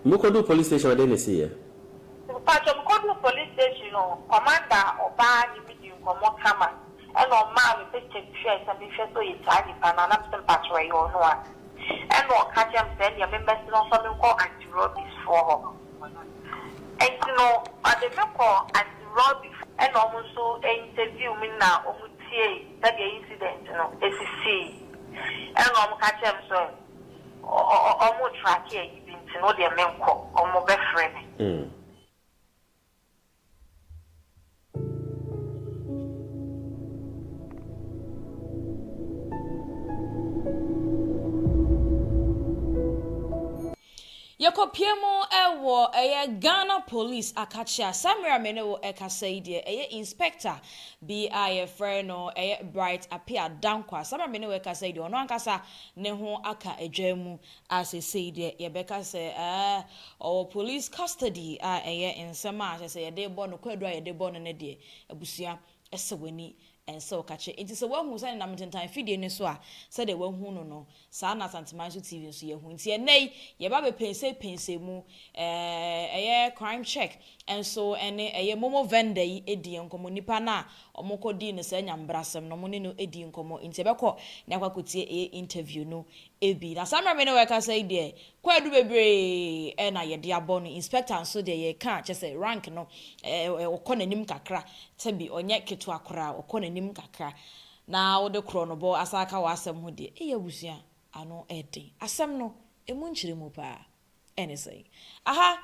Mukodu police station where they see. Mukodu police station, commander or bar, you come camera. And on my picture shares and be sure to eat tiny pan and absent pathway or no one. And more catch them saying your members don't something called anti-robberies for her. And you know, at the call anti-robberies and also interview me now on that the incident, you know, SEC. And I'm catch them so almost track here, you know, their men call or more best friend. Yakopiemo ewo Ghana police akachia Samira menewo ekasaidie inspector BI friend no bright Appiah Danquah Samira menewo ekasaidie ono ankasa ne ho aka edwemu asesaidie yebeka se o police custody nsema se yede bo no kwadu yede bo no ne de abusua esewani and so catch it. It is a one who sent them time feeding in so said they won't no. Sana Santimansu TV so ye who see nay, ye babe pense mu crime check and so a MoMo vendor edi nkomo nipa na omoko di ne se nyambrasem no mo ne no edi nkomo intebeko na kwakotie interview no ebi na samra me no weka say there kwadu bebre na ye de abon inspector so there ye kan che rank no okonanim kakra tebi onye ketu akora okonanim kakra na wo de kronobo asaka wasem ho de eyabusua ano eden asem no emu nchire mu pa ene say aha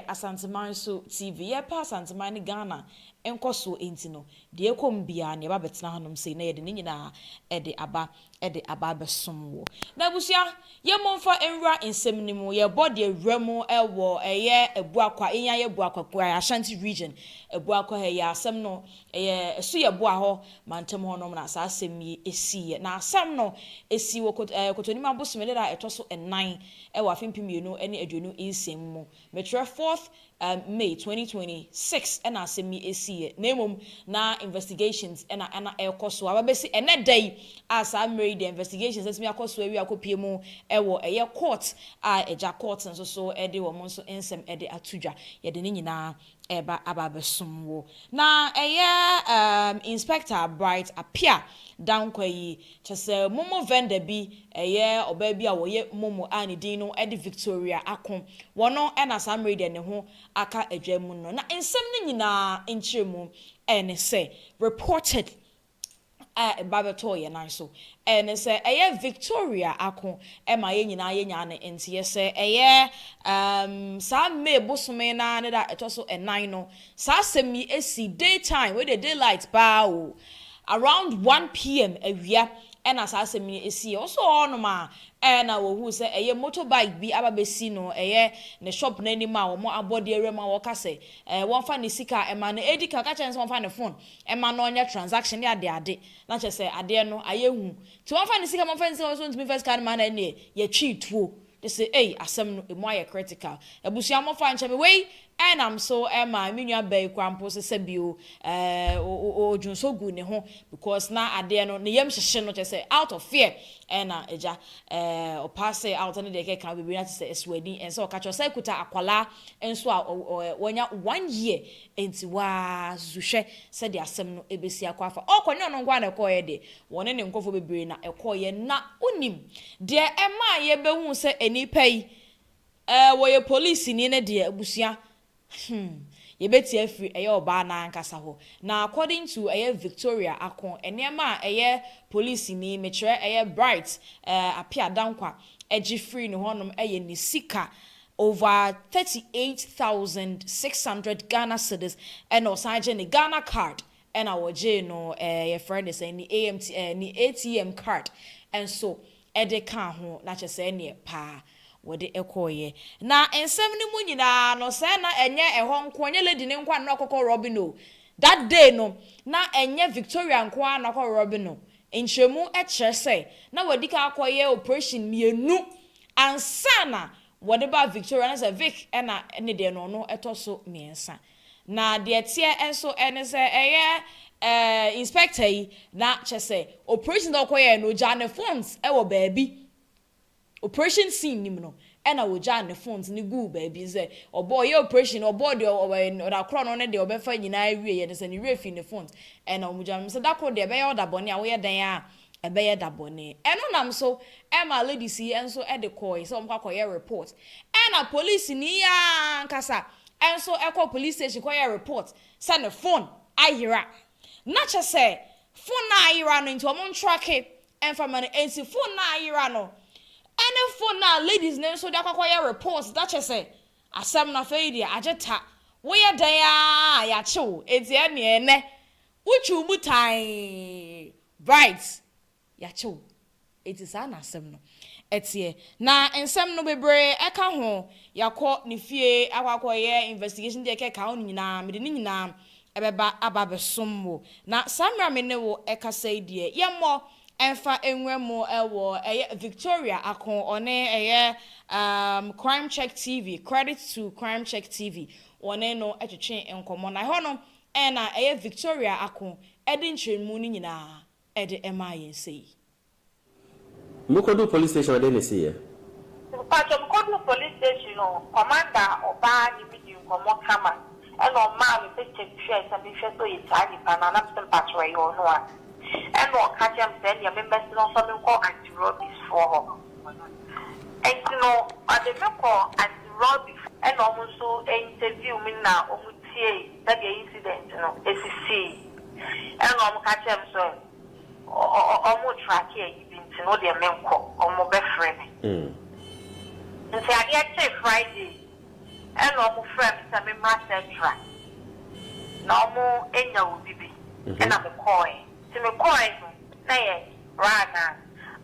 Asanteman TV ye pa Asanteman Ghana enkoso enti no de ekom bia ne ba betena hanom sei na ye de nyina ede aba besomwo na busia ye momfa enwura ensem ye body ewramu ewo ebuakwa enya ye buakwa kwa Ashanti region ebuakwa ye asem no esu ye boa ho mantem ho nom na sa asem yi esi na asem no esi wo kotonima abosomede da etoso enan ewo afempimienu ene aduonu ensem mu metre 4th May 2026 and asemi esi nemum na investigations and ekoso ababesi ene day as I made the investigations as me akoso wi akopie mu ewo eye court eja court so ede wo monso ensem ede atudwa ye de nyina eba ababesumwo na inspector bright Appiah Danquah yi chese MoMo vendor bi oba bi a woye MoMo ani din no ede Victoria akon wono na sam read ne ho aka adwamu no na ensem ne nyina enchiremu ene say reported babeto ye nan so ene say Victoria akon ma ye nyina ye nya ne enti say sa me bosome na ne da etoso enan no sa semi esi daytime with the daylight ba o around 1 p.m. awia ena sa asemi esi also on ma na wo hu se motorbike bi ababesi no ne shop na ni ma wo mo abode ere ma wo ka se won fa ne sika ma na edi ka chance won fa ne phone ma na onya transaction ya ade na che se ade no ayehu ti won fa ne sika mo fa ne sika so ntimi first card ma na ne ye twi tuo they say asem no emo aye critical ebusia mo fa nche me wey and I'm so my minua bay kwampo se bio ojunso gu ne ho because na ade no ne yam hyehye no say out of fear and eja o pass out and dey can be na say eswadi and so ka cho say kuta akwala enso wonya 1 year enti wa zuhwe se de asem no ebesi akwafa okonyo no ngwa na koye de wone ne nkofo bebre na ekoye na onim de ema ye behu se enipa yi wo ye police ni ne de abusia yebeti afri oba na ankasa ho na according to Victoria akon enema police ni metre bright Appiah Danquah eji free no honom ni sika over 38,600 Ghana cedis and osaje ni Ghana card and awoje no your friend is saying ni ATM card and so ede kan ho na chese ne pa wode ekoye na ensem ni mu nyina no se na enye eho nko onye lady ne nkwa na kokko Robin no that day no na enye Victoria nkwa na kokko Robin no enchemu kire se na wodi ka akoye operation mienu ansana wode ba Victoria na se Vic na ne de no etoso miensa na de tie enso ene se inspector yi na chese operation da koye no jane phones wo baabi operation scene nim no ena woja ne phones ni gu baby ze obo ye operation obo de oda kro no ne de obefa nyina wie ye ne se ne refi ne phones ena omuja me se da kro de be ye oda bone a wo ye den a ebe ye da bone eno nam so ema lady si enso e de call so omkwa ye report ena police ni ya nkasa enso ekọ police station kwa ye report send a phone ayira na che say phone na ayira no nti omon track enfa man ensi phone na ayira no any phone na ladies name so da kwa ye report that che say asem na fe dia ageta wo ye dan ya chew enti ene ene uchu mutai bright ya chew enti sa na asem no etie na ensem no bebre eka ho yakọ ne fie akwakọ ye investigation de ke ka on nyina me de nyina ebeba ababesommo na samra me ne wo eka sai de yemmo enfa enwemo ewo Victoria akon one Crime Check TV credit to Crime Check TV one no etwetwe enkomo na ho no na Victoria akon edi ntwemu ni nyina ede ema yensei Mukodu police station wade ne see. Pacho Mukodu police station no commander oba ni midi nkomo kama e no ma we pe check share sabi share so yitari pana na pem patrol yo no a e no catch am say ya members no so me call anti-robberies for her. And no ade me call anti-robberies e no mo so interview me na o mu tie that the incident no esisi e no mo catch am so o mo track here no de menko omo be frame nti ade Friday and omo frame say me ma central na omo enya obibi and am coin ti me coin na ye rana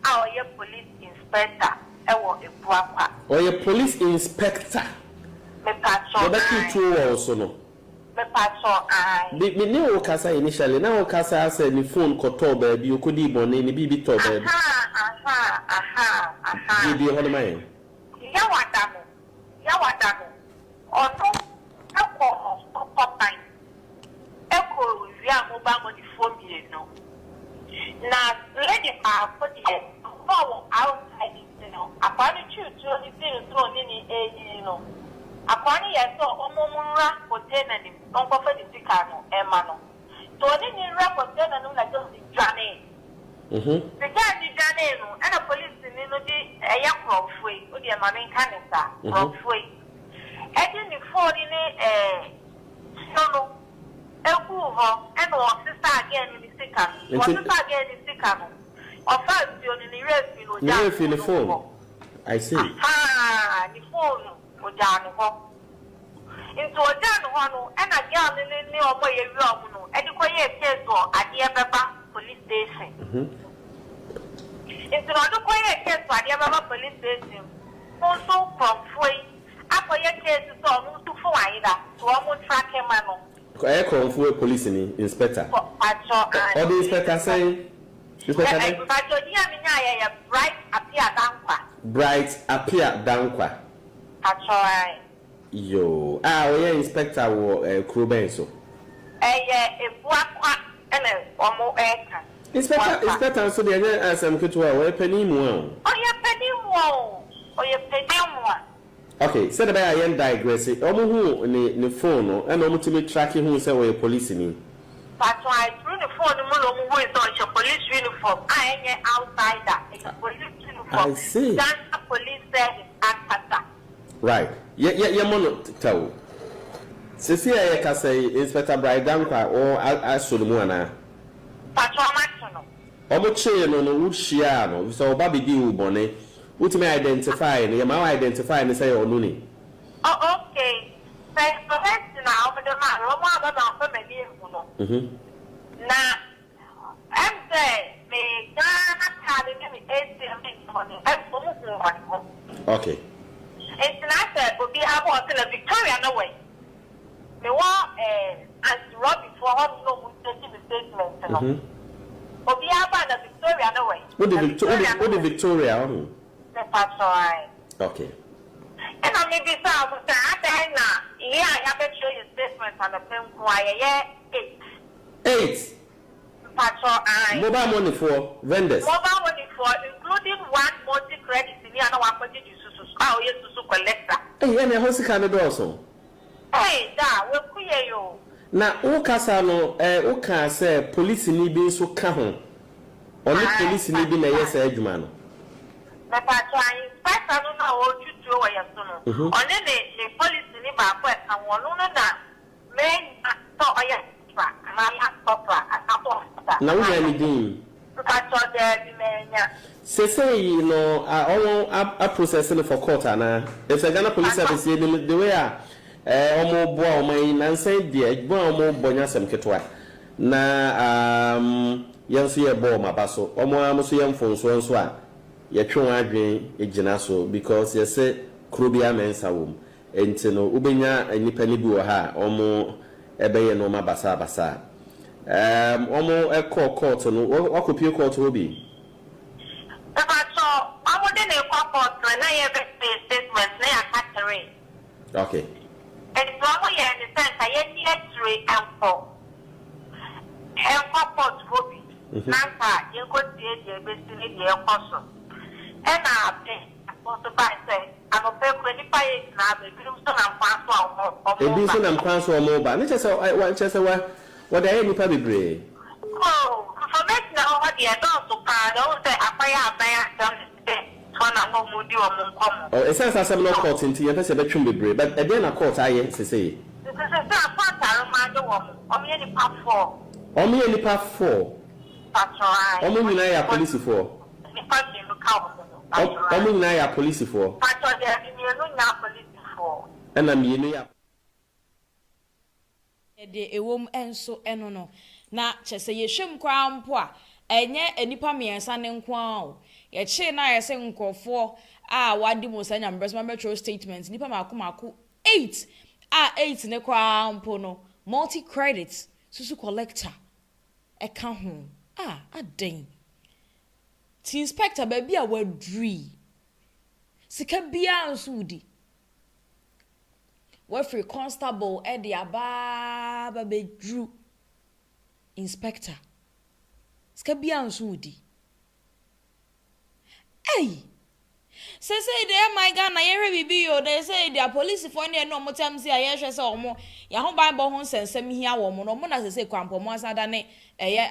our ye police inspector e wo ebuakwa or your police inspector me patrol the key to also no me patrol me ne o kasa initially na o kasa say ni phone ko to ba bi o ko di bone ni bibi to ba bi bibi ho no mai ya wada no ono akọ time eko wi amoba mo di phone bi no na lady pa for the for outside no apani chuchu ni tin so ni no apani yeso omomura container ni onko fa di sika no ema no to ni ra container no la just di jane the guy di jane no and the police ni no di eya crofwe o di ema no kanisa crofwe e di phone ni no eku ho and o sister again ni sika o sister again ni sika no o fa di oni ni refi no ja ni refi ni phone I see ni phone o ja no ho into o ja no ho no and again ni omo ye wi omo no e di ko ye case o ade beba police station into no ko ye case o ade beba police station also from foi apo ye case so no to fo aida to omo track him no I call for police ni inspector or the inspector say inspector bright Appiah Danquah bright Appiah Danquah actually yo we inspector wo Kruben so ebuakwa ene omo eka inspector so dey asem ketua we panimu okay said about I digress omo hu ni phone no and omo timi track hu say we police ni but I through the phone mo lo mo is on police uniform I outsider it's police uniform I see that's a police service actor right yeah mono tell sisi ya ka say inspector Bright Danquah or asolumu ana patrol match no omo che no wo hia no so oba be di u bone utimi identify no ma identify no say onu ni oh okay say first now but the man no more about family no na am say me Ghana tell me okay it's not that will be able to Victoria no way me want as Robbie for her no statement no will be able to Victoria no way what the Victoria the patrol okay and I may be so that now yeah I have to show you statement on the pen why 8 patrol mobile money for vendors mobile money for including one multi credit in here no one put you oh yes collector. Hey, and a house can also. Hey, da, we queer you. Now, O Casano, O can say police need be so calm. Only police need be a yes, Edgeman. But I try, inspect, I don't know what you do or your son. Only the police in the back, and one on that. Men, I saw a yes, and I last opera, and I thought. Now, we are anything. I saw there, man. Say, you know, I processing for court, and if a Ghana police service, the way omo boa omo nan say dia gbo omo bonya sem ketwa na yenso ye bo mabaso omo amuso ye mfonso nso a ye twon adwen egina so because ye say krobia mensa wom enti no ubenya nipa ni bi wo ha omo ebeye no mabasa basa omo court no wakopie court obi so I wouldn't a court na ye be statement na ya catering. Okay. And so we understand I need 3 and 4. And port Bobby. Nanta, you could see the best in the apostle. And I pay, also by say, I'm a pay 25 now, the Grimson and Pastor or Grimson and Pastor or mobile. Let us say, I want to say what I am probably brave. Oh, for me now, what the adults to card, don't say, Appiah Danquah. Oh, it says as I'm not caught into your best bedroom be brave, but again, I caught I say. This is a only any part 4. Only I are police for. Only I are police for. And I'm in the ewom enso eno no na chese ye hwem kwa mpo a enye enipa miensa ne nko a ye che na ye se nkofo a wadi mo sanya mbresma metro statement nipa mako 8 a 8 ne kwa mpo no multi credit susu collector e ka ho aden ti inspector ba bia wadri sika bia nso udi free constable Eddie Ababa bedru inspector skabia nsudi hey say there my Ghana yere bibi yo they say the police for near no motam say ayehwe say omo ya ho bible ho nsensem hia wo mo no mo na say kwampo mo asada ne eye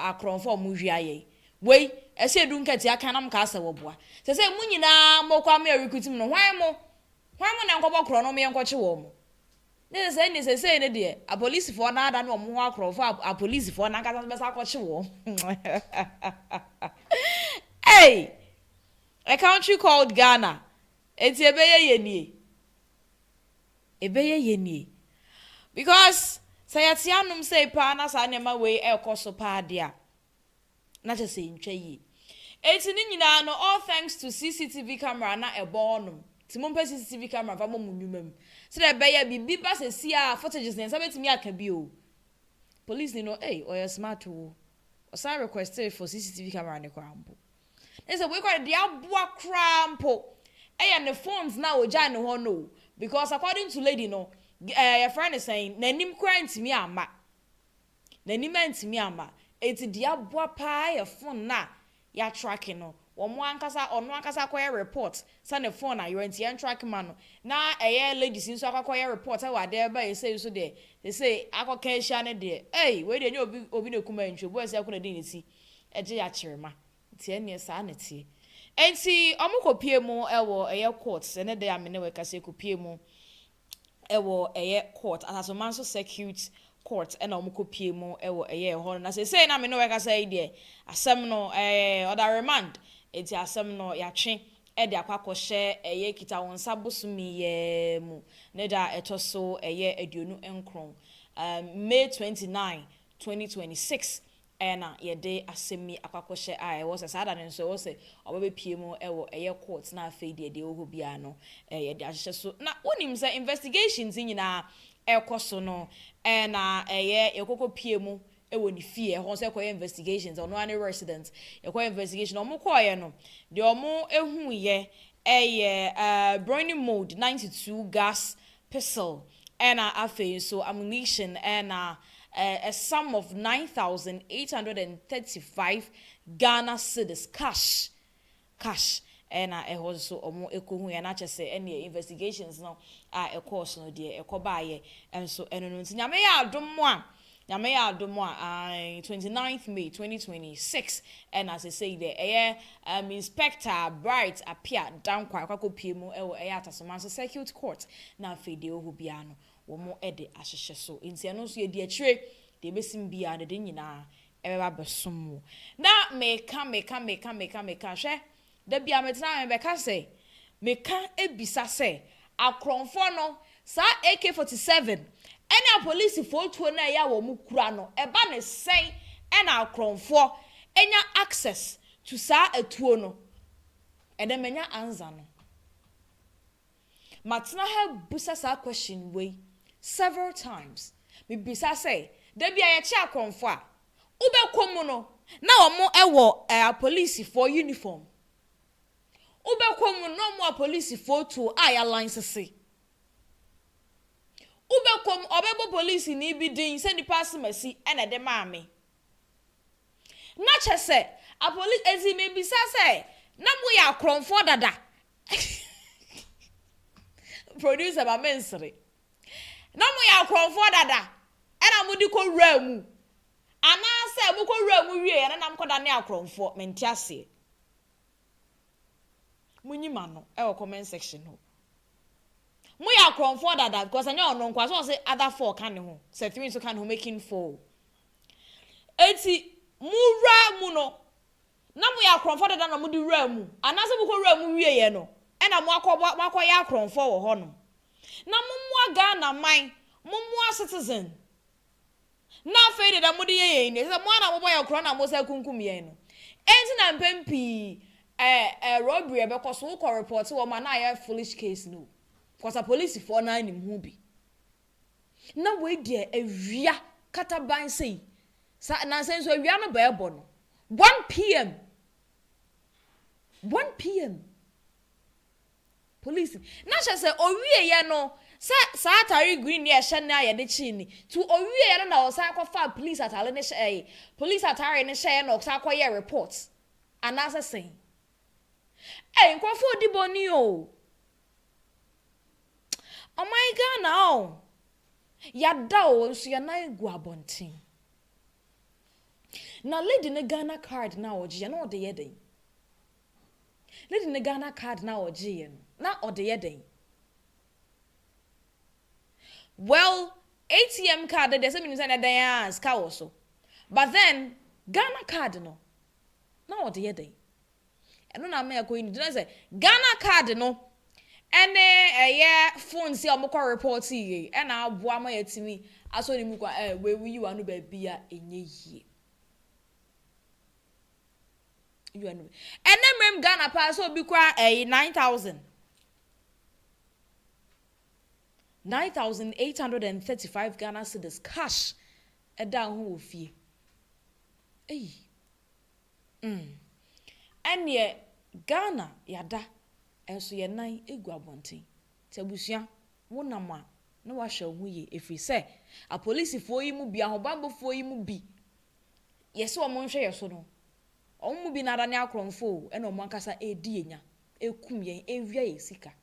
akronfo mo hwiaye wei ese du nkati aka nam ka ase wo boa say munyina mo kwa me recruiting no hwan mo na nkobọ kro no me nkọche wo mo ne say ne de a police for na ada no mo ho akrofo a police for na nkata besa akọche wo hey a country called Ghana enti ebeye yenie because sayati anum say pa na sa nema we ekoso pa dia na je say ntwa yi enti ni nyina no all thanks to CCTV camera na ebonum timompe CCTV camera fa mo munwumam se de beya bibi ba se sia footages ne sabetimi aka bi o police ni no oya smart o osan requested for CCTV camera ne kwampo say we got the abua crampo ne phones now oja ne ho no because according to lady no your friend is saying nanim kra ntimi ama nanim ntimi ama eti the abua pa your phone na ya tracking no omo ankasa koye report say ne phone na you enti track man no na lady sinso akokoye report e wa there ba say so there they say akoka ehia ne there we dey obi ne kuma ntwe bo say akona dey ne si eje ya kirema tie ne sa na tie enti omukopie mu ewo court ene dey amene we kase kopie mu ewo court asaso manso circuit court ena omukopie mu ewo ho na say na amene we kase dey asem no order remand enti asem no ya twe de akwakɔhye kita won sabosumi ye mu ne da etoso aduonu enkron May 29 2026 ena yede asemi akwakɔhye a was asada ne so was obebepie mu court na afei de oho bia no yede ahye so na wonim say investigations nyina ekoso no na yekokopie mu ewo ni fie ho se koye investigations ono any resident koye investigation omo koye no de omo ehu ye burning mode 92 gas pistol and afe so ammunition and a sum of 9,835 Ghana cedis cash ena eho so omo ekohu ya na chese ene investigations no a course no de ekobaaye enso eno no nyame ya adom a 29th May 2026 and as I say there Inspector Bright Appiah Danquah akakopie mu ewo atasomanso circuit court na afede ohu bia no wo mo ede ahyehye so ntia no so ye di akire de besim bia de nyina ebeba besom na meka hwe da bia metena me beka se meka ebisa se akronfo no sa AK47 enya police fotuo na ya wo mu kura no eba ne sen ena akronfo enya access to sa atuo no edemenya anza no matna ha busa sa question way several times me bisa say da bia ye chi akronfo a ubekomu no na omo ewo police for uniform ubekomu no mo police fotuo a ya license ubekom obebo police ni bi din se ni pass mercy ene de maame na chese a police ezi me bi say na mo ya kronfo dada producer ba mensere na mo ya kronfo dada ena mo di ko wura mu ana se mo ko wura mu wie na nam koda ne akronfo menti ase munyima no e wo comment section ho mo ya kronfo dada because anya ono nkwa so say other four kan ho say three so kan ho making four eti mura mu no na mo ya kronfo dada na mo di wura mu ana se mo ko wura mu wie ye no e na mo akọ ya kronfo wo ho no na mo mo aga na man mo mo citizen na fe de mo di ye ni se mo na mo boy kron na mo say kunkum ye no enti na mpempi robbery be ko so ko report wo ma na ya foolish case no because a police for na nim hu bi na we dia awia kataban sei sa na senso awia no ba ebo no 1 p.m. police na se owie ye no sa atari green ye hye na ye de chi ni to owie ye no na o sa akọfa police atale ne hye police atari ne hye na o sa akọye report anasa sen nkofo odiboni o. Oh my God, now. Yada o so ya na egu abontin. Na lady ne Ghana card na oje na ode yeden. Lady ne Ghana card na oje ye na ode yeden. Well, ATM card they say me say na dan ska also. But then Ghana card no na ode yeden. Eno na me akoyi ni say Ghana card no ene phone si omukọ report yi e na aboa ma yatimi aso ni mu kwa we yi wa no ba bia enye yie you anu ene mem Ghana pa so bi kwa 9,835 Ghana cedis cash e da ho ofie ene Ghana yada enso ye nan egu abonten tabusua wonama na wahwe hu ye efri se a police fo yi mu bi ahobambo fo yi mu bi yesi o mo nhwe yeso no o mu bi na da ne akronfo e na o mo ankasa edi enya ekum ye enwia ye sika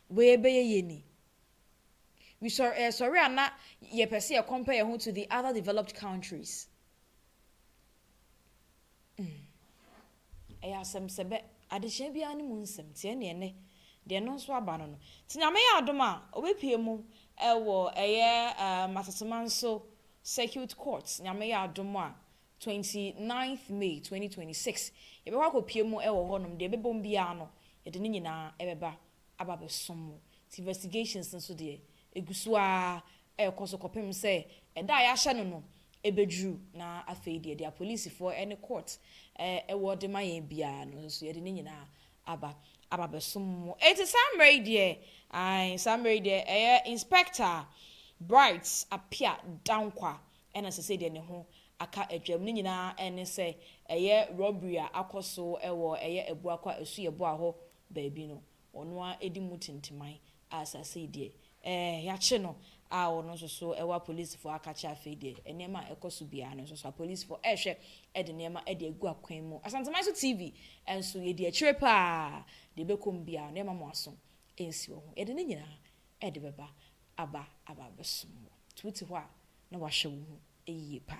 we be ye ni we sorry ana ye pese ye compare who to the other developed countries Asem sebe adehye bia ne mu nsem tie ne ne de no so aba no tinyame ya adoma obepie mu ewo masasemanso circuit court nyame ya adoma 29th May 2026 ye be kwa kopie mu ewo honom de bebom bia no ye de ne nyina ebeba aba besom investigations nso de egusu a ekoso kopem se eda ya hye no ebedru na afei de police for any court word ma yen bia no so ye de nyina aba besom it is summary there Inspector Bright Appiah Danquah and as I say de ne ho aka adwam ni nyina ene se robbery akoso ewo ebu akwa esu ye bo aho baabi no ono a edi mutintimai as I say de ya che no ono so ewa police for akacha afede enema ekoso bia no so police for ehwe ede nema ede egu akwan mu asantema so tv enso ye de akire pa de bekom bia nema mo aso ensi wo ho ede ne nyina ede beba aba besom tuti ho a na wahwe wo ho eyiye pa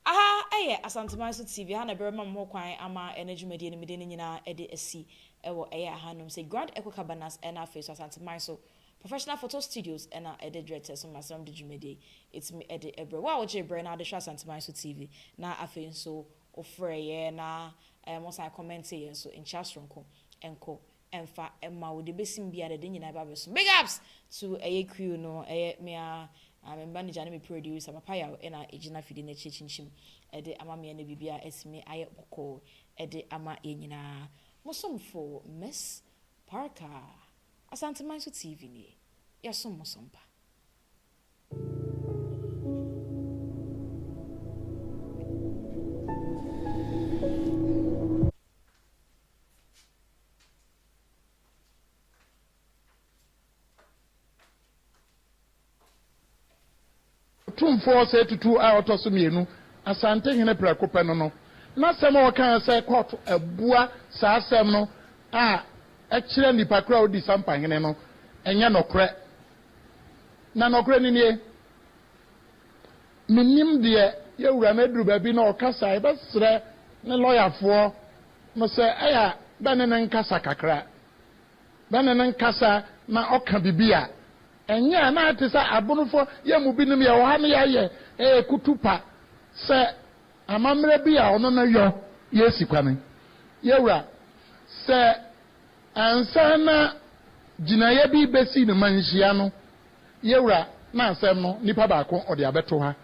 aha eye asantema so tv ha na berema mo kwan ama energy ne nyina ede asi ewo eye ahanum say Grand Echo Cabanas and face asantema so professional photo studios and edit directors on Masam de Jumede. It's me edit every wow Jebra na the show Santimaiso TV. Na afen so ofre na most I comment here so in Chastronko enko emfa emma wo de besim bia de nyina ba beso. Big ups to a crew no me I'm manager na me producer Appiah na ejina fidi na chichinchim ede ama me na bibia esme aye boko ede ama enyina mosomfo Miss Parker Asantema TV ni ya somo sompa tumfo se tutu a otoso mienu asante hene prakope no na sem o kan se court abua sa asem no a ekire nipa kra odi sampa hene no enye nokre na nokre ni nie minim de yewura na duru ba bi na okasa e besre ne lawyer fo no se eya banene nkasa kakra banene nkasa na oka bibia enye na atisa abunufo ye mu binim ye wo ha ne ye kutupa se amamre bi a ono na yo ye sikwane yewura se ansa na jinaye bi besi ne manhia no yewura na asem no nipa ba ko ode abeto ha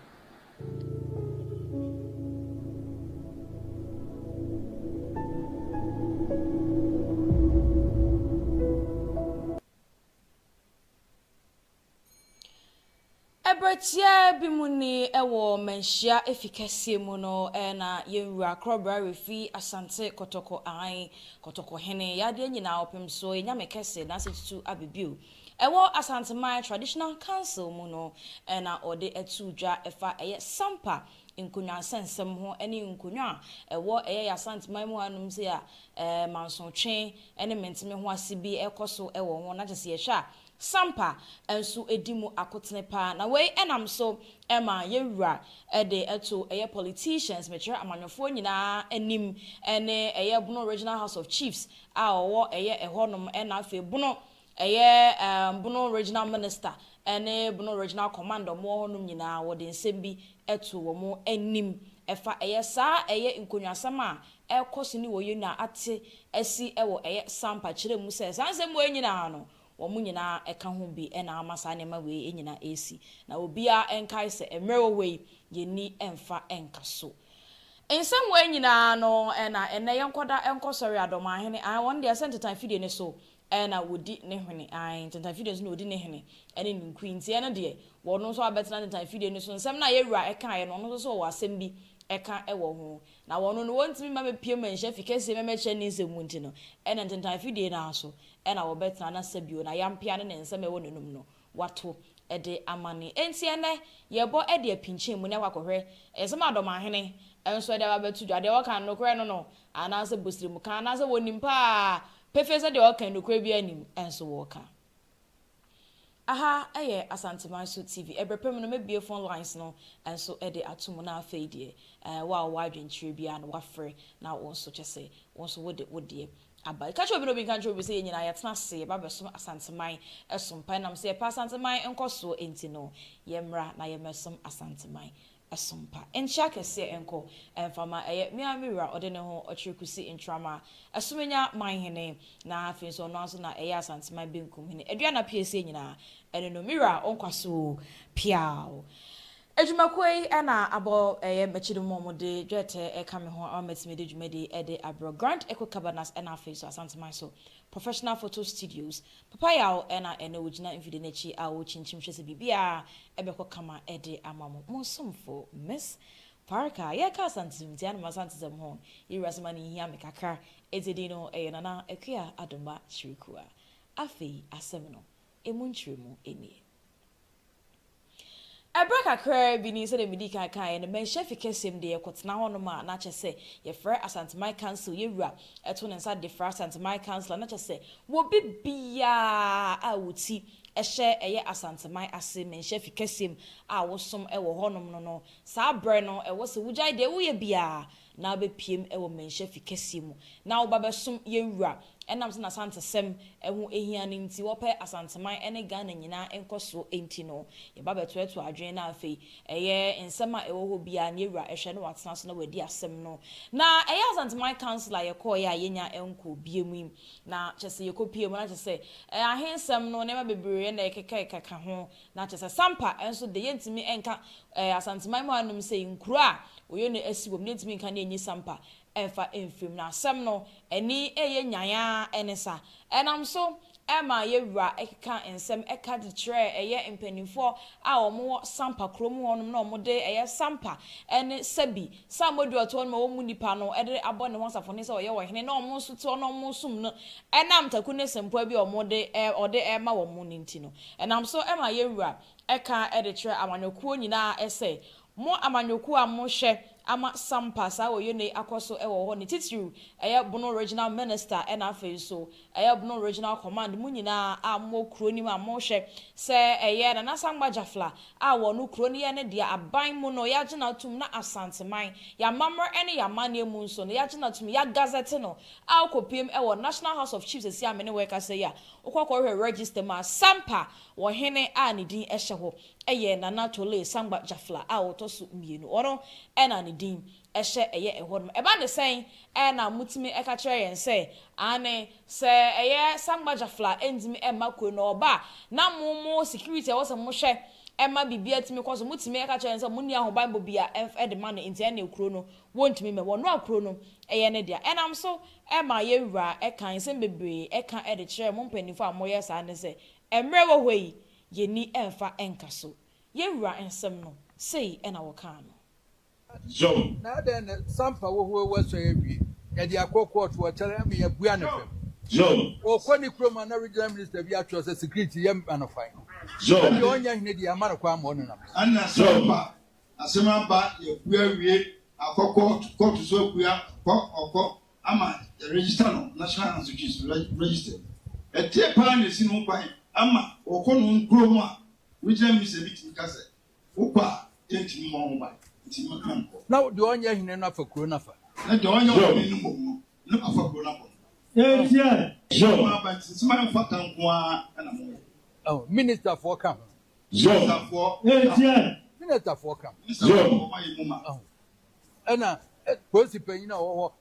Ebratia bimuni ewo menhia efikasie mu no na yewura Robbery fi asante kotoko an kotoko hene yade nyina opem so enyame kese na setutu abebiu ewo asantema traditional council mu no na ode etudwa efa eye sampa nkunya sensem ho ene nkunya ewo eye asantema mu anum se a mansotwe ene mentime ho asibi ekoso ewo ho na jese ye hwa sampa enso edimu akotene pa na we enam so ema yewura ede eto eye politicians metre amanyofo nyina anim ene eye Bono Regional House of Chiefs a owo eye ehonom ena afi Bono eye Bono Regional Minister ene Bono Regional Commander mo honum nyina wode nsembi eto wo mo anim efa eye sa eye nkonwasama ekoso ni wo yena ate esi ewo eye sampa kire mu se sansem wo nyina no womu nyina eka ho bi na amasa ne ma we nyina esi na obia enkai se emrewo we yeni emfa enkaso ensem we nyina no na ene yenkoda enkosori adoma hene I won dey sent time video ne so na wodi ne hene ai time videos no wodi ne hene ene ni queen tie na de wono so abetena time video ne so nsem na yewura eka ye no no so wo asem bi eka ewo ho na wono no wontimi ma mepie manhia fikese memeche ni nsem nti no ene time video na so ena wo betena na sabio na yampia ne nsem ewo nenum no wato ede amane enti ene yebo ede apinche mu ne kwakohwe ensem adoma hene enso ede ba betu dwa de wo kan no kore no no anase bosiri mu kan anase wonim pa pefese de wo kan no kore bi anim enso wo ka aha eye Asantema TV ebrepem no mebie phone lines no enso ede atum na afeedie wa wadwentire bia na wafre na wonso kyese wonso wode aba ka chobi no bi kan chobi se nyina yetna se ba besom Asantema esompa nam se pa Asantema enkoso enti no yemra na yemesom Asantema esompa encha kese enko enfama eye miamira ode ne ho ochirikusi intrama esomenya manhene na afin so no aso na eye Asantema benkum hene edua na pese nyina ene no mira onkwaso piao ejumakoi na abo mechidi momode dwete kame ho ametimede dwumede ede abro Grand Echo Cabanas na afin so Asantema so professional photo studios Appiah na ene ojina mfide nachi a wo chinchim hwese bibia ebekọ kama ede amamo monsomfo Miss Parker ye ka santim ti anuma santizem ho irasmani hia mekakra ezedi no nana Appiah Adoma chirikua afei asem no emunchiremu eni Ebraka kra bi ni se de medi kan kan ne men chef kesem de ekotena hono ma na che se ye frɛ Asantuma council ye wura eto ne nsa de frɛ Asantuma council na che se wo bibia a wuti ehye eye Asantuma ase men chef kesem a wosom e wo honom no sa bre no e wo se wugai de wo ye bia na be piem e wo men chef kesem na wo ba besom ye wura enam se na Asante sem ehu ehia ne nti wo pɛ Asantuma ene Ghana nyina enkoso enti no ye ba beto adwen na afei eye nsema ewo ho bia ne wura ehwe no watena so na wadi asem no na eye Asantuma councilor ye call ya yenya enko biemu na chese ye kopie mu na chese ahensem no ne ma bebree na ekeka ho na chese sampa enso de yentimi enka Asantuma mu anum se nkuro a oyo ne asi wom ne ntimi nka na enyi sampa enfa enfim na asem no eni eye nyanya enesa enam so Emma yewura ekeka ensem eka de tre eye mpanimfo a omo sampa krom honum na omo de eye sampa ene sabi samodu oto no omo nipa no ede abo ne wonsafo ne se oye wo hene na omo so to no omo sum no enam taku ne sempo bi omo de ode ema wo mu ninti no enam so Emma yewura eka ede tre amanyokuo nyina ese mo amanyokuo a mo hwe ama sampa sa wo yene akoso ewo ho ne titiru eye bono regional minister ena afi so eye bono regional command mu nyina ammo kroni ma mo hwe se eye na sangba jafla a wo no kroni ye ne dia aban mu no ya gina tum na Asanteman ya mamre ene ya mane mu nso no ya gina tum ya gazette no a kopiem ewo National House of Chiefs esi amene worker say ya okokọ hwe register ma sampa wo hene a ne din ehye ho eye na tole sangba jafla a wotoso mienu ono ena ne din ehye eye ehonum eba ne sen na mutimi eka kire yen se ane se eye sangba jafla endimi emako no oba na mumu security wo se mo hwe ema bibia timi koso mutimi eka kire yen se munni ahoban bo bia de man enti na ekuro no wontimi me wono akuro no eye ne dia enam so ema ye wura eka nsem bebre eka de kire mo mpanifo amoye sa ne se emre wo hoi yeni emfa enkaso ye wura ensem no sei ena wo kan no so na den sampa wo so ebi ya di akoko to chere me ya bua ne fem so o kwani kroma na regional minister bi atro se security yam anofan so bi onya hine di amara kwa mo no na anna so ba asema ba ye bua wie akoko court so bua ko ama register no national institution register etie pa ne sinu kwan ama okono nkromo a regional minister bi tikase ukwa tenti mo ba now the onya hine na fakuro na fa na de onya wo ni mo no afakuro na ko so ma ba sima fata nko a na mo oh minister for come minister for minister for come minister for ma yi muma ana police penyin na wo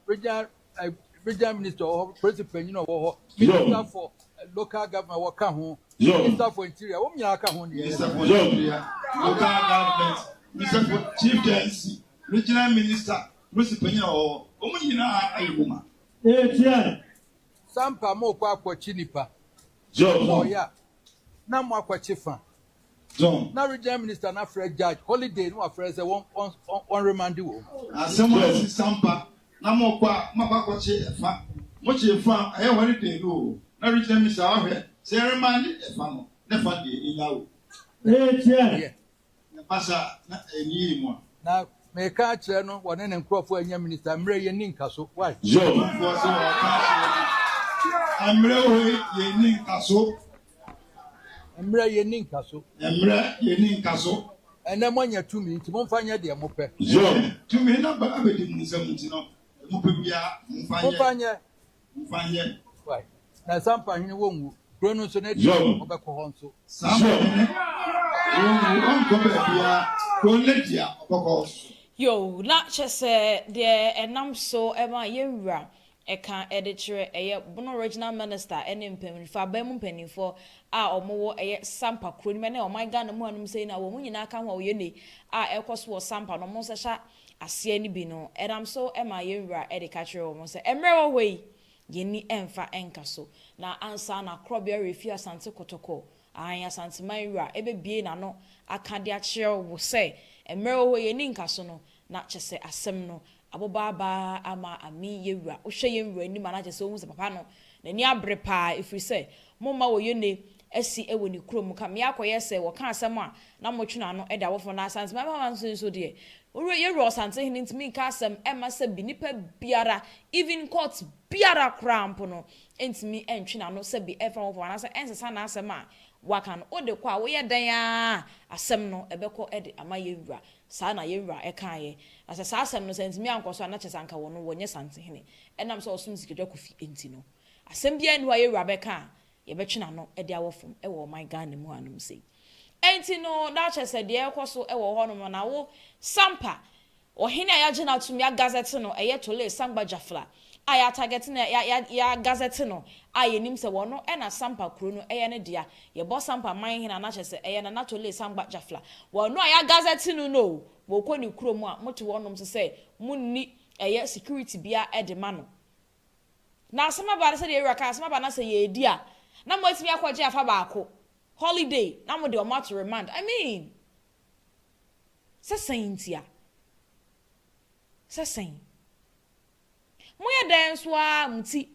regional minister or police penyin na wo minister for local government wo ka ho minister for interior wo nya ka ho ne minister for interior local government minister for chieftaincy regional minister principal o omunyina ayibuma sampa mo kwa akwachi nipa so ya na mo akwachi fa so na regional minister na fresh judge holiday no afre say one remand wo asemo si sampa na mo kwa mabakwachi efa mo chi efa aye holiday no na regional minister ahwe say remand efa no na fa de inyawo pasa na enyi mu na me ka kire no wone ne nkrofo anya minister mre ye ni nkaso why so for so amre ho ye ni nkaso mre ye ni nkaso ene monya tumi nti mo mfanya de mo pe so tumi na ba abedi musam nti no mo pe bia mfanya why na sampa hene wonwu kro no so na di mo be ko ho nso sampa on ko be bia ko ledia okoko yo na chese de enam so ema yewura eka editure eye bono regional minister ene mpemfo abam mpanimfo a omowo eye sampa kroni me na o my Ghana mu anum sei na wo nyina aka ho ye ne a ekoso wo sampa no mo se sha ase ani bi no enam so ema yewura edika kire wo mo se emre wo hoi yeni emfa enkaso na ansa na krobia refi Asante Kotoko anya Asanteman wura ebebie na no aka de akire wo se emre wo hoi yeni nkaso no na chese asem no abobaba ama ami yewura ohwe yewura ni mana chese ohun se papa no na ni abrepa ifri se moma wo yene esi ewo ni krom ka me akoye se wo ka asem a na motwena no eda wo fo na asante ma ma so de ye ro asante hin ntimi ka asem e ma se bi nipa biara even court biara cramp no ntimi entwena no se bi e fa wo fo na se ensesa na asem a waka no ode kwa wo ye dan a asem no ebekọ ede ama ye wura sa na ye wura e kan ye asa sa asem no se ntimi ankoso na chesanka wo no wo nye sante hin enam so osum sikidwa kofi enti no asem bia ni wa ye wura be kan ye betwena no e de awofom e wo my God mu anum sei enti no da chese de ekoso e wo hono na wo sampa ohene ayaje na tumi agazete no eye tole sangba jafla aya target na ya gazette no aye nim se wono e na sampa kuro no eye ne dia ye bo sampa man hina na chese eye na natole sangba jafla wono aya gazette no wo ko ni kuro mu a moto wonom se munni eye security bia e de ma no na asema ba se de raka asema ba na se ye dia na mo etimi akwaje afa ba ako holiday na mo de o mat remand I mean se saintia se sain moya dan so a muti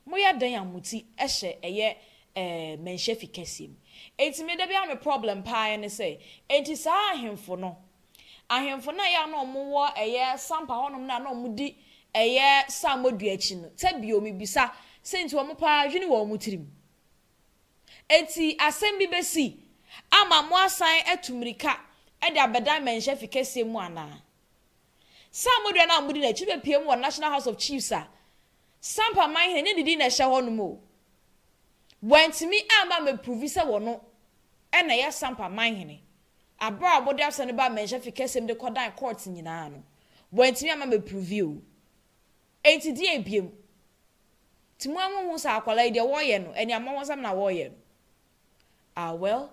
moya dan ya muti ehye eye menhye fikasiem etimi da bia me problem pa ne say enti sa ahemfo no na ya no mo wo eye sampa honom na no mudi eye samodua chi no tabio mi bisa senti wo mo pa hwini wo mutirim enti asem bi besi ama mo asan etumrika e de abedan menhye fikasiem mu ana samodua na mudi na chibe piem wo National House of Chiefs a sampa man he ne didi na hye ho no mo wantimi ama me provise wo no e na ya sampa man he ne abra abode asane ba menhye fikasiem de kodan court nyina no wantimi ama me prove enti di ebiem timu amu sa akwala ide wo ye no eni amon sam na wo ye no well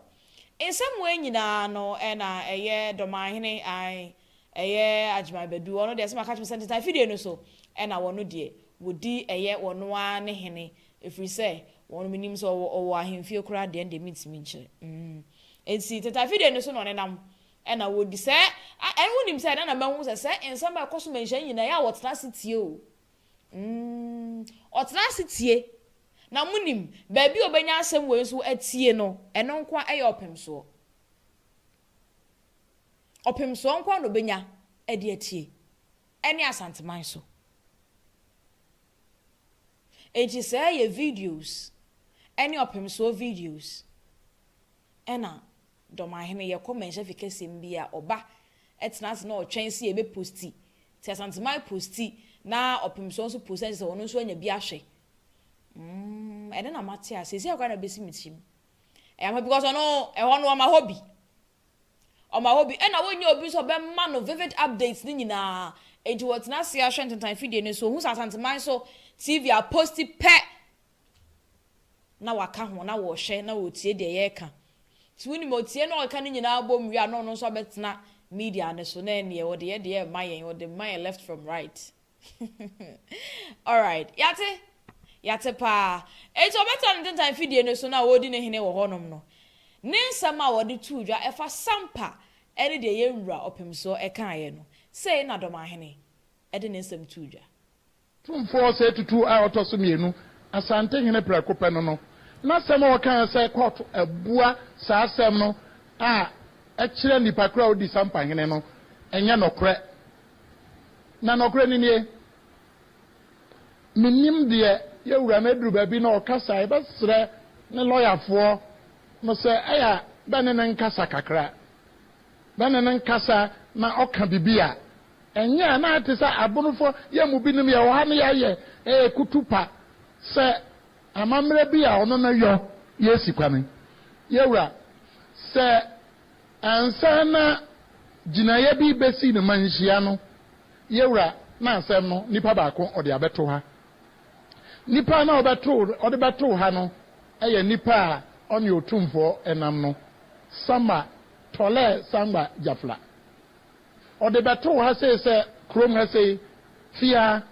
in some way nyina no e na eye domahene ai eye ajma bedu ono de sama catch me sentence video no so e na wono de wodi eye wono a ne hene efri say wono minim so wo ahemfie kura de ende mitimi nche enti teta video no so no ne nam e na wodi say en wonim say na mahu say in some by koso menhye nyina ya wotna sitie o otna sitie na munim ba bi obenya asem we so atie no eno nkwa eye opemso nkwa no benya e de atie eni asanteman so eji say ye videos eni opemso videos ena domahene ye comment fikasem bia oba etna se na otwense ye be posti ti asanteman posti na opemso so post se wono so anya bi ahwe ene na matia se se akwa na besi mitim am because no e ho no ma hobby ena wonye obi so be ma no vivid updates ni nyina eji what na se ahwe ntentan video ne so hu asanteman so TV a posti pe na waka ho na wo hwe na wo tie de ye ka ti woni mo tie na o ka ni nyina bom wi ano no so betena media ne so na ene wo de ye mayen wo de mayen left from right all right yate pa eto beto ntentan video ne so na wodi ne hene wo honom no ne nsama wodi tuudwa efa sampa ene de ye nwura opemso e kan ye no sei na doma hene e de ne nsam tuudwa tumfo se tutu a otoso mienu asante hene prakope no na sem o kan se court abua sa asem no a e kire nipa kra odi sampa hene no enye nokre na nokre ni nie minim de ye wura medru ba bi na okasa e besre ne lawyer fo no se aya benene nkasa kakra benene nkasa na oka bibia enye na atisa abunufo ye mu binim ye wo ha ne ye kutupa se amamre bi a ono na yo ye sikwane ye wura se ansa na jinaye bi besi ne manhia no ye wura na asem no nipa ba ko ode abeto ha nipa na ode beto ha no eye nipa a oni otumfo enam no sama tole samba jafla ode beto ha se krom ha se fia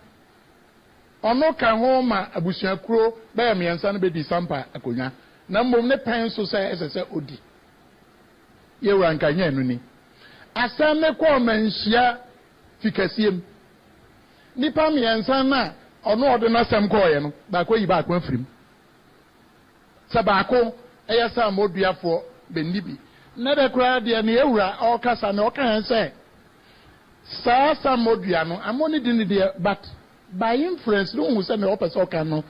ono ka ho ma abusua kro ba ya miensa no be di sampa akonya na mbom ne pen so se ese odi ye wanka nya enu ni asam ne ko manhia fikasiem nipa miensa na ono ode na sam ko ye no ba ko yi ba ko afrim Tabako, Ayasa Modia for Benibi. Never cried the Neura or Casano can say. Sa Modiano, I'm only doing the but by influence, no one send the opposite Ocano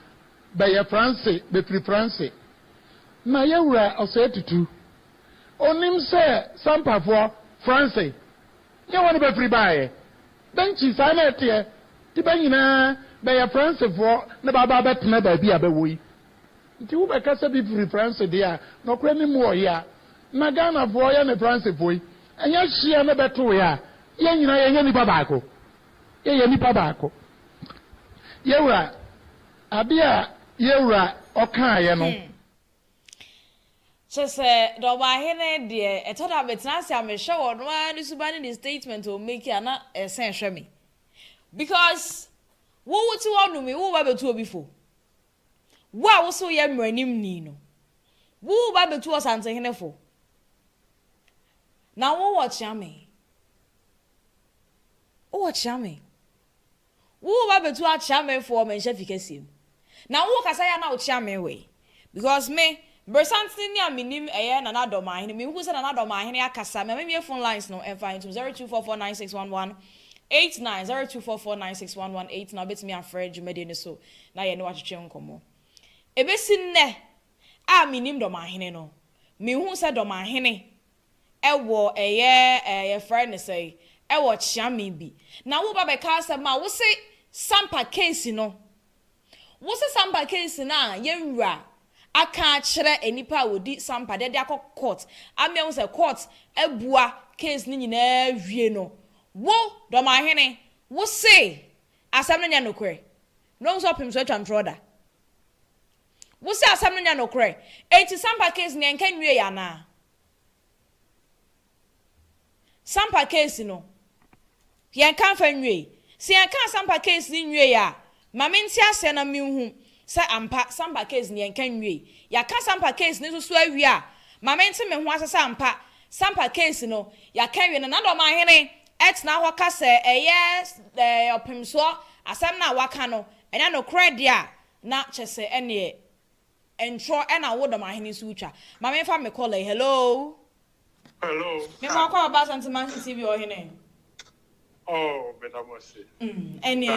by a France, the free France. My Yura or 32. Onim say, Sampa for France. You want to be free by. Benches, I let you. The Benina by a France for the Baba bet never be a boy. You be cast be free France, dear, no cranny more ya. Nagana boy and a France boy, and yes, she and a better ya. Yen any Babaco. Any Babaco. Yura, Appiah, Yura, okay, Just do my hene dear, I thought I bet Nancy I'm sure on one is banning the statement will make you not essential me. Because what would you want to me? Who were to before? What was so young when him Nino? Who were to us answer him for? Now, what watch me? Watch me. Who were to our charming for men chef him? Now, what can I say now charming way? Because me. Bersanti ni aminim eye na na doma hene me hu se na na doma hene akasa me me phone lines no and find to 0244961189 0244961189 na bet me afraid jumede ni so na ye no atwetwe nkomo ebesi nne aminim doma hene no me hu se doma hene ewo eye friend say ewo chiame bi na wo ba be ka se ma wo se sampa case no wo se sampa case na ye nwura aka chere enipa wodi sampa de akọ court amia say court ebua case ni nyina wie no wo do ma hene wo say asam no nya nokre no so pim so atwantro wo say asam no nya nokre enti sampa case ni enka nwie ya na sampa case no yen kan fa nwie si yen kan sampa case ni nwie ya mamenti ase na minhu say ampa sampa case ni enka nwie ya ka sampa case ni so awie a mamenti me ho asesa ampa sampa case no ya kan wie na do ma hene et na ho ka se opimso asam na waka no enya no credit a na chese ene entro ena wo do ma hene so utwa mame fa me call hello me ma kwa ba santima TV o hene. Oh, better must say. Any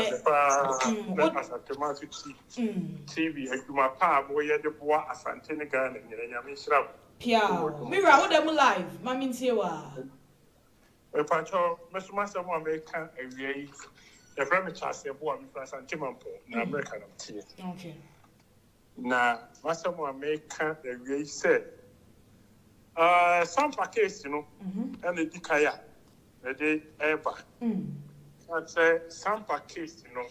TV, and my pa, boy, the boy, a Santana gun, and Yamishrab. Pia, Mira, what am live? Mammy Tiwa. A patcho, Mr. Master, American, a very, a very chance, a boy, Mr. Santimampo, an American of tea. Okay. Now, Master American, a very said, some case, you know, and the Dikaya. The day ever. That's a sampa case, you know.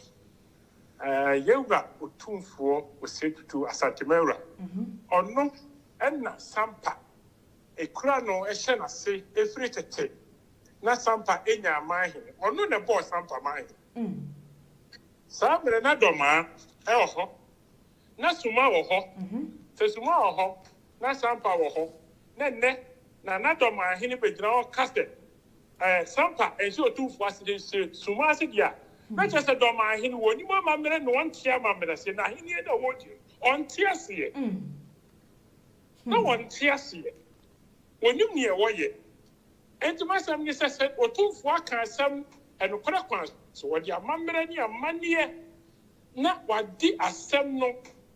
Yoga would tune for was said to a Santimera. Or no, and not sampa. A crano, a shena say, a free to take. Not sampa in your mind, or no, the boss sampa mind. Some another man, ho. Not tomorrow, ho. So tomorrow, ho. Not sampa, ho. Nene, another man, he never draw casted. Sampa and so too fast they say Sumasi dia. Not just a doma hin won you mamma no one tia mamma say na he near the word on tears here. No one tears here. When you near warrior. And to my son said or two for can some and no correct so what your mamma and your money not what the assem no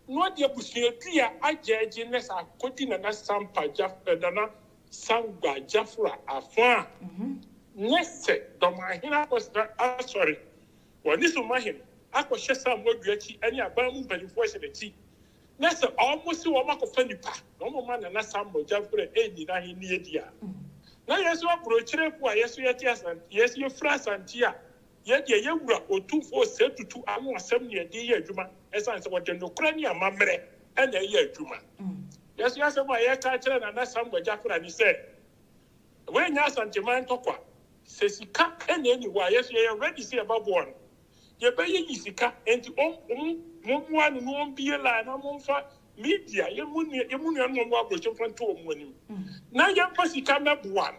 the bushia clear I judge in this I put in a sampa jaffra sangwa jafra afan. Next, Domahina was sorry. When this Mahin, I was just some more gretchy, any abandoned by the voice of the tea. Next, almost to a mark of funny pack. No more man and not some more jump for a in near dear. Now, yes, you are broached, yes, yes, your France and Tia. Yet, ye were or 2 4 7 to 2 hours 7 year dear Juma, as I said, what the Ukrainian mamre and a year Juma. Yes, yes, my air catcher and that's some Jaffa, and he said, when you're Santiman Tokwa. Says he can't anywhere. Yes, you already see about one. You pay Isika and to one won't be a line among media. You wouldn't know what from 2 morning. Now your pussy come up one.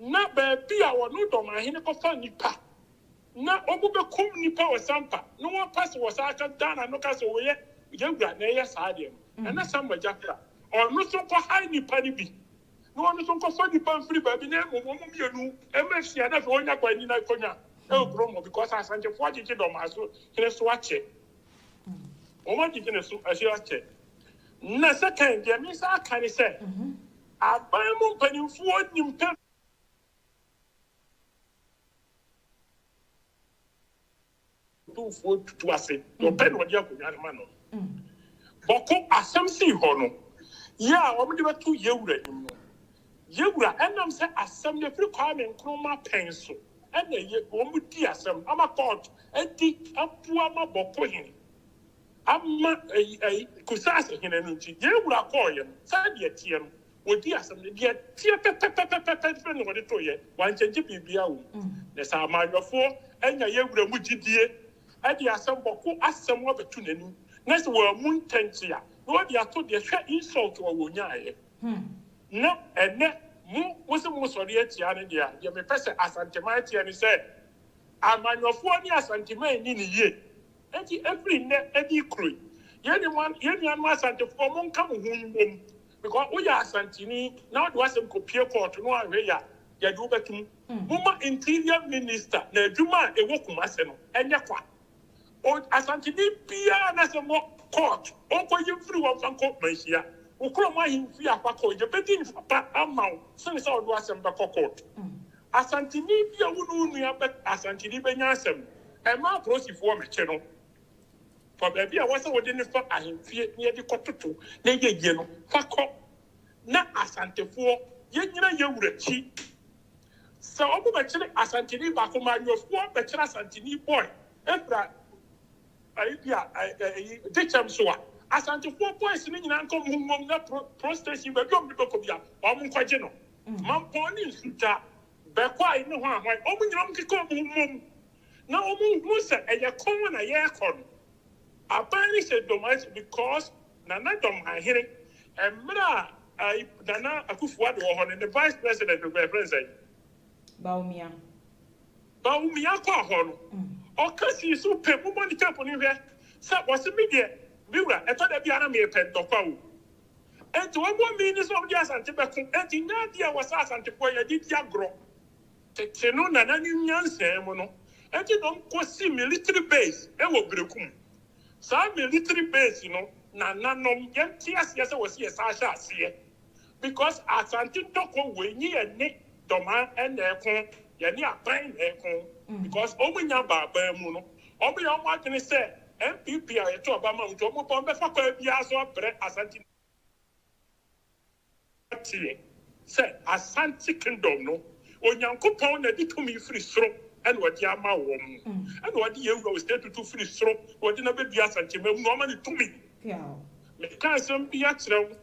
Not by be our no doma, Hinako funny pa. Not over the company power sampa. No one pass was I can done and no castle yet. yewura na ɛyɛ saa deɛ no ɛna sɛ mmagya ɔno so kɔ ha nipa no bi na ɔno so nkɔfa nipa mfiri baabi na mmom mmienu ɛma fia na afei ɔnya kwani na akɔnya ɛwɔ kurom hɔ because asantefoɔ agyegye dɔm aso hene so akyɛ wɔn agyegye ne so ahyɛ akyɛ na second deɛ me nsa aka ne sɛ aban mu mpanimfoɔ nim pɛ tufoɔ tutu ase ɔpɛ na ɔde akonnwa no ma no bɔkɔ asɛm sii hɔ no yɛ a wɔn de bɛto yɛwura anim no yɛwura ɛnam sɛ asɛm no efiri Kwame Nkrumah pɛn so ɛna yɛ wɔn di asɛm ama court ɛdi apoa ma bɔkɔ hene ama kusase hene no nti yɛwura kɔɔyɛ no sɛdeɛ teɛ no wɔdi asɛm no deɛ teɛ pɛpɛpɛpɛpɛ na wɔde to yɛ wankyɛngye biribia wo na sɛ amanyɔfoɔ ɛnya yɛwura mu gyidie ɛde asɛm bɔkɔ asɛm wɔbɛto n'anim na sɛ wɔamu ntɛnkye a na wɔde ato deɛ hwɛ insult wɔ wɔnyaayɛ na ɛnɛ mo sɛ mo sɔre atia no deɛ a deɛ mepɛ sɛ asantema atia no sɛ amanyɔfoɔ ne asantema ani ne yie enti ɛfiri nnɛ adi kuroi yɛnuanom asantefoɔ monka mo ho mmom because woyɛ asanteni na wode wasɛm kɔpie kɔɔto no ahwɛ yɛ a yɛde wobɛtom moma interior minister na adwuma a ɛwɔ Kumasi no ɛnyɛ kwa asanteni biara na sɛ mo court ɔnkɔyi mfiri wɔn fa nkɔ manhyia wokuro mo ahemfi akɔkɔ yɛbɛdi nfapa ama wo sene sɛ ɔdo asɛm bɛkɔ court asanteni bi a wo ne wo nua asanteni bɛnya asɛm ɛma apolisifoɔ mɛkyɛ no fa baabi a wɔsɛ wɔde ne fa ahemfie ne yɛde kɔtoto na yɛyie no fa kɔ na asantefoɔ yɛnyina yɛwura akyi sɛ ɔmo bɛkyerɛ asanteni baako ma anyɔfoɔ bɛkyerɛ asanteni boy ɛfra dikyɛm so a asantefoɔ boys ne nyinaa nkɔ mmom na pro station baabi ɔmo de bɛkɔ bia ɔmo nkɔgye no mampɔn ne nsuta bɛkɔ a ne ho ahwan ɔmo nyinaa ɔmo keka ɔmo mmom na ɔmo hu sɛ ɛyɛ kɔn na yɛrekɔ no aban ne hyɛ dɔm because nana dɔm ahene mmerɛ a nana Akufo-Addo wɔ hɔ no ne vice president bɛfrɛ sɛ Baumia kɔ hɔ no ɔka sii so pɛ mobɔ ne kyɛpo ne hwɛ sɛ wɔse me deɛ biwura ɛtɔ da biara meyɛpɛ ntɔkwa wo enti wɔmmɔ mii ne sɛ ɔmde asante bɛko enti nya adeɛ a wɔ sɛ asantefoɔ yɛde di agorɔ tete no nana ne nyansɛn mu no enti dɔm kɔsi military base ɛwɔ Berekum saa military base no nananom yɛnte aseɛ sɛ wɔsi yɛ saa hyɛ aseɛ because asante ntɔkɔ wɔ enyi yɛ ne dɔma ɛna ɛko yɛ ne aban na ɛko because ɔmo nya baaban mu no ɔmo yɛ ɔmo adwene sɛ NPP a yɛtɔ ɔbama mu nti ɔmo bɔ ɔbɛfa kɔ biara so abrɛ asante tie sɛ asante kingdom no onyankopɔn na di tumi firi soro ɛna wɔde ama wɔn mu ɛna wɔde yɛwura wɔ state tutu firi soro wɔde na bɛbi asantema mu na ɔma ne tumi meka asɛm bi akyerɛ wo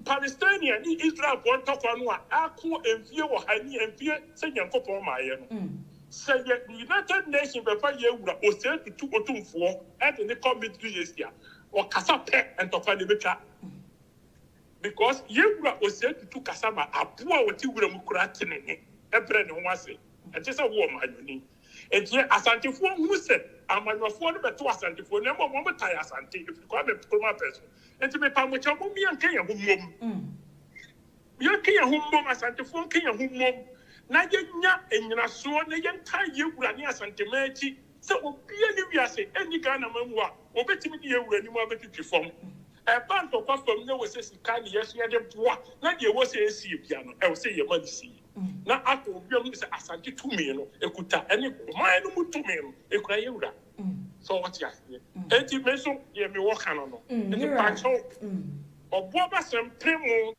Palestinian ne Israel bɔ ntɔkwa no a ako mfie wɔ ha ne mfie sɛ nyankopɔn ma ayɛ no sɛ yɛ United Nations bɛfa yɛwura wɔ state tutu otumfoɔ ɛde ne kɔ Middle East a ɔkasa pɛ ntɔkwa ne bɛtwa because yɛwura wɔ state tutu kasa ma aboa a wɔte wura mu kura tenene ɛbrɛ ne ho ase ɛte sɛ wo ɔmanyɔni ɛnti asantefoɔ hu sɛ amanyɔfoɔ no bɛto asantefoɔ na mmom wɔn tae asante ɛfiri Kwame Nkrumah pɛ so ɛnti mepamokyɛ mo miɛnka yɛn ho mmom yɛnka yɛn ho mmom asantefoɔ nka yɛn ho mmom na yɛnya anyinasoɔ na yɛnka yɛwura ne asantema akyi sɛ obia ne wiase ɛnni Ghana ma mu a wɔbɛtumi de yɛwura anim abɛtwitwi fam ɛba ntɔkwa fam na wɔ sɛ sika ne yɛso yɛde boa na deɛ ɛwɔ sɛ ɛsie bia no ɛwɔ sɛ yɛma ne sie na ato obiam sɛ asante tumi no ekuta ɛne ɔman no mu tumi no ekura yɛwura so wɔte aseɛ enti me nso yɛ me wɔ ka no no enti pakyɛw ɔboa basɛm pere mu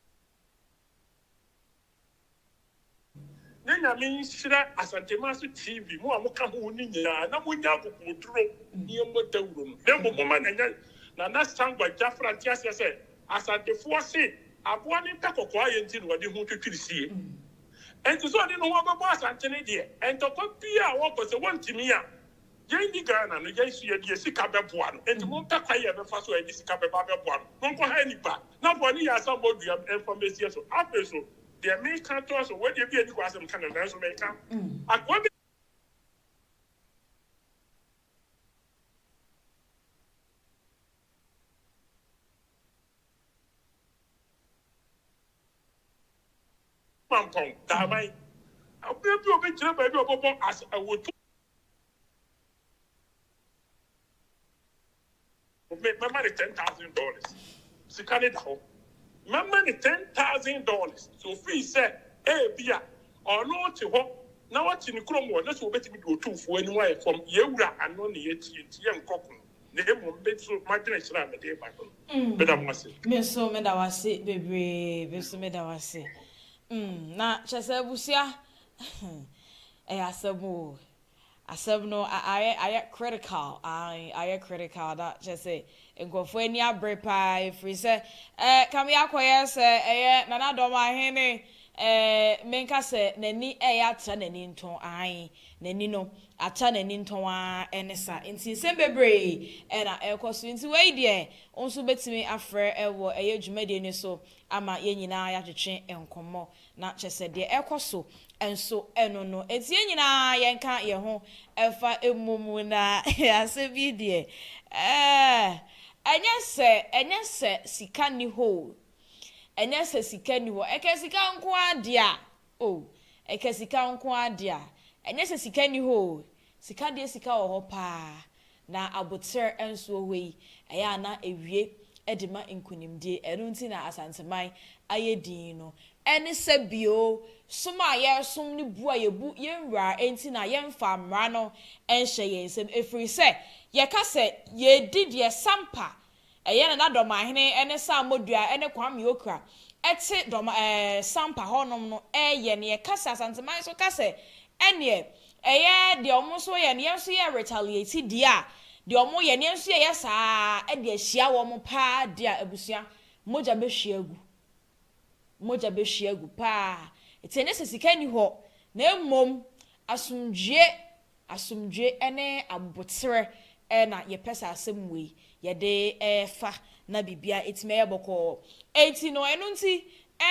ne nyame nhyira asantema so TV mu a moka ho ne nyinaa na monya akokoduro ne yɛmmɔ dawuro no na mmom moma na sangwa Jafra nte aseɛ sɛ asantefoɔ se aboa ne nta kɔkɔɔ ayɛ nti na wɔde ho twitwiri sie enti so ɔde no ho bɛbɔ asante ne deɛ ɛntɔkɔ bia a wɔkɔ sɛ wɔntumi a yɛndi Ghana no yɛnso yɛde sika bɛboa no enti mompɛ kwa yɛ bɛfa so yɛde sika bɛboa no monkɔ ha nipa na bɔne yɛ asambɔ dua ɛmfa mɛsie so afei so deɛ meka tɔ so wɔdeɛ bi ani kɔ asɛm ka no nanso mɛka akoa bi Mampong, Damai. I'll be able to jump as I would make my money $10,000. So can it home? My money $10,000. So free said, hey, beer, or no to hope. Now what's in the Chrome one, that's what better me go to for anywhere from Yura and on the AT&T and Cockle. The name of bed so my generation and the day back. But I must say, Miss so made our say, baby, Miss made our say. Na chese busia. I said no, I critical. I critical that just say and go for any break pie if we say can we acquire say nana do my hene menka say nani ata nani nton ai nani no ata nani nton a enesa nti sembebre na ekoso nti we de onso betimi afre ewo dwumade ni so ama yenyina ya twetwe enkomo na chese de ekoso enso eno no etie nyina yenka ye ho efa emumu na asebi de enye se sika ni ho enye se sika ni ho eke sika nko adia eke sika nko adia enye se sika ni ho sika de sika ho pa na aboter enso we eya na ewie edima nkunimdie enu nti na asanteman ayedin no ene sebio suma ye sum ni bua yebu yenwra enti na yemfa mra no enhye yensem efiri se ye ka se ye didie sampa eye na domahene ene samodua ene kwam yokra eti dom sampa honom no eye ne ye kasa asanteman so kase ene eye de omo so ye ne yenso ye retaliate dia de omo ye ne yenso ye saa e de ahia wo mo pa dia abusua moja behia gu pa etene sesika ni ho na emom asumdwe ene abotere na ye pesa asem we ye de fa na bibia etime ye boko enti no enu nti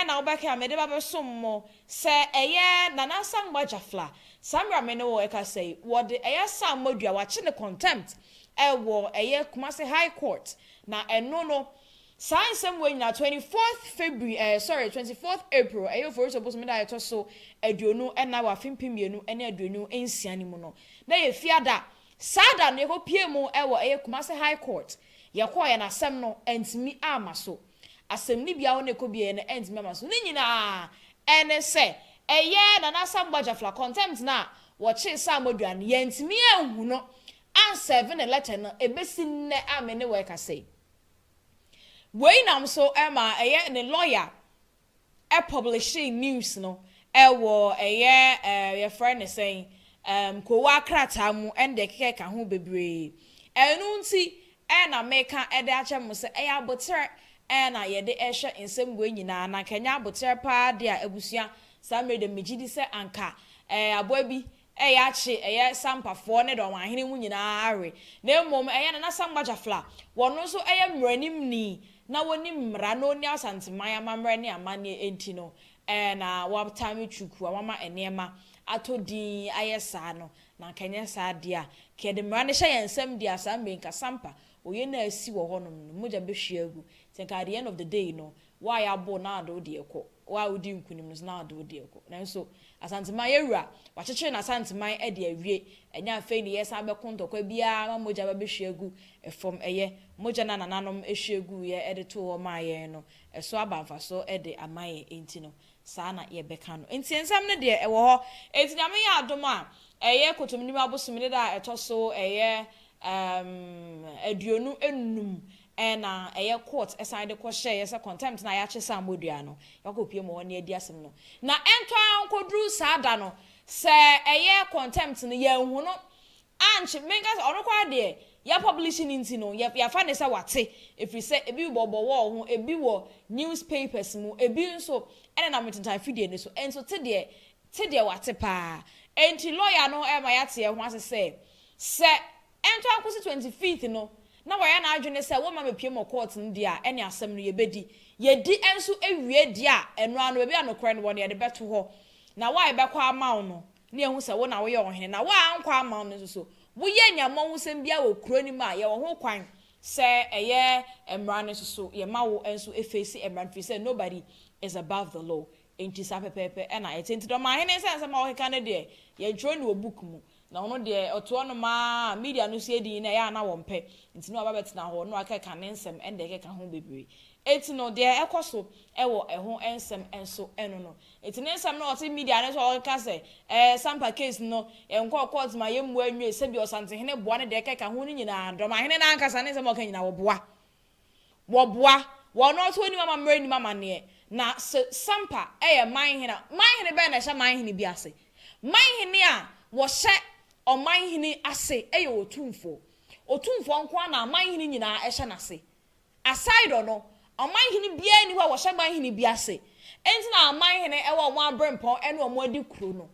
na obaka amede ba besom mo se eye nana sangba jafla samra me no e ka say wode eye sam modua wa che ne contempt wo eye Kumasi High Court na eno no science way na 24th April ayo for suppose me da eto so aduonu na wa fimpimienu ene aduonu ensia ni mu no na ye fiada sada ne ho pie mu wo ayo Kumasi High Court ye ko ye na asem no entimi amaso asem ni bia wo ne ko bia ne entimi amaso ni nyina ene se eye na samba jafla contempt na wo che samodua ne ye entimi ehu no an 7 letter no ebesi ne amene we ka say we nam so Emma ne lawyer publishing news no wo your friend is saying ko wa krata mu ende keke ka ho bebre enu nti na meka ede ache mu se abotere na ye de ehwe nsem we nyina na kanya abotere pa de a abusua samre de megidi se anka aboa bi ache sampafo ne do wanhene mu nyina are na emom na samba jafla wono so mranim ni na woni mra no ni asanteman amamre ne amane enti no na wabtame chuku amama enema atodi ayesa no na kanya sa dia kede mra ne hye yensem dia sambe nka sampa oye na asi wo honom no moja behwe agu think at the end of the day no why abo na do de ekọ why odi nkunim no na do de ekọ na so asanteman yewura wacheche na asanteman e de awie enya afei ne yesa be kontokwa bia ma moja ba behwe agu efom moja na nananom ehwe agu ye e de to wo ma ye no eso abamfa so e de amaye enti no saa na ye beka no enti ensam ne de e wo ho enti na me ya adom a kotomni ma bosomni da etoso aduonu enum na court aside ko share yesa contempt na ya chesa amodua no yakopie mo woni adi asem no na ento ankodru sada no se contempt no ye hu no anchi menga ono kwa de ya publishing inti no ya fa ne se wate if we say ebi bobo wo ho ebi wo newspapers mu ebi nso na metentan fidie ne so enso te de wate pa enti lawyer no ma ya te ho ase se ento akosi 25th no na waya na adwene se wo ma mepie mo court ndia ene asem no yebedi yedi enso ewie dia eno ano ebi anokore no won ye de beto ho na why be kwa amaw no na ehu se wo na wo ye ohene na wa ankwa amaw no so wo ye nyamo hu sem bia wo kuro ni ma ye wo ho kwan se emra no so ye ma wo enso efesi emra fi se nobody is above the law enti sa pepepe e na enti do ma hene sense ma o ka ne de ye ntro ni book mu na ono de oto no ma media no sie di na ya na wo mpe enti no aba betina ho no aka ka ne nsem ende ke ka ho bebre enti no de ekoso ewo eho ensem enso eno no enti ne nsem no oti media ne so o ka se sampa case no enko court ma ye mu anwe se bi osante hene boa ne de ke ka ho ni nyina do ma hene na ankasa ne nsem o ka nyina wo boa wo no to ni mama mre ni mama ne na sampa man hene be na sha man hene bi ase man hene a wo hye o man hene ase otumfo nko na man hene nyina hye na ase aside no o man hene bia ni wo hye man hene bi ase enti na man hene wo mo abrempon ene o mo adi kuro no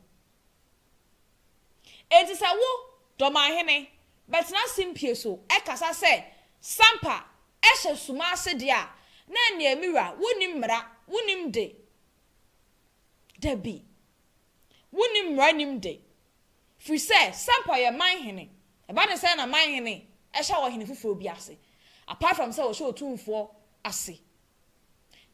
enti sa wo do man hene bet na simpie so kasa se sampa hye suma ase dia na ne amira wonim mra wonim de debi wonim mra nim de fi se sampa ye man hene e ba ne se na man hene hye wo hene fufuro bi ase apart from say wo show tumfo ase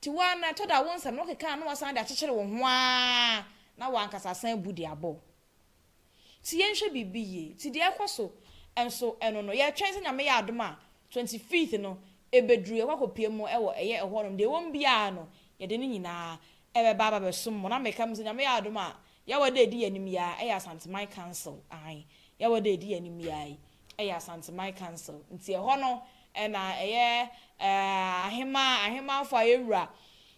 ti wa na to da won sam no keka no wasan da chechire wo ho a na wa ankasa san budi abo ti yen hwe bibiye ti de ekoso enso eno no ye twen se nyame ya adoma 25th no ebedru e kwakopie mu ewo eye ehonom de won bia no ye de ni nyina ebe baba be som mo na mekam se nyame ya adoma ya wade di anim ya eya santemai council ai ya wade di anim ya eya santemai council nti eho no na eye ahema for ewura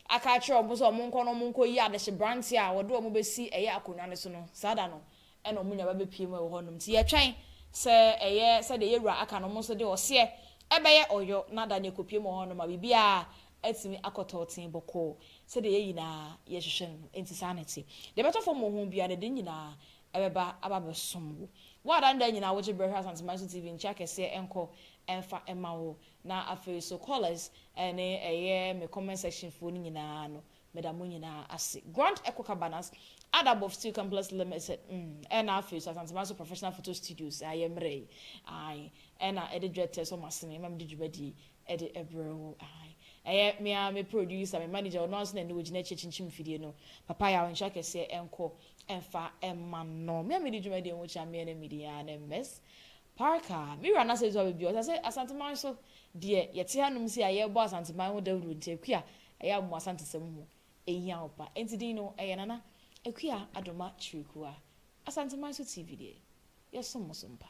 aka kire obo so monko no monko yi adehye branch a wode omo besi eye akonwa ne so no sada no ena omunya ba bepie mu ehonom nti ye twen se eye se de ewura aka no mo so de ose ebeye oyo na da ne kopie mu hono ma bibia atimi akototin boko se de yina ye hwehwe enti sanity de beto fo mo hu bia de nyina ebeba ababe somwo wada nda nyina wo gbe hwa santimanso tv ncha kese enko enfa emawo na afi so callers ene eye me comment section fo nyina no medamo nyina ase Grant Eco Cabanas Adab of Steel Complex Limited and afi so santimanso professional photo studios ayemre ai ena edit director so masene mam di djubadi edit ebro ai me producer me manager no nso na no gina chichinchim fidie no papa ya won shake se enko enfa emma no me di djubadi en wucha me na media na mess parka me rana se zo bi o say asanteman so de yete hanum si aye bo asanteman ho dawru ntekua aye amu asantesem ho ehia opa entidi no eye nana ekua adoma chirikua asanteman so tv de yeso mosompa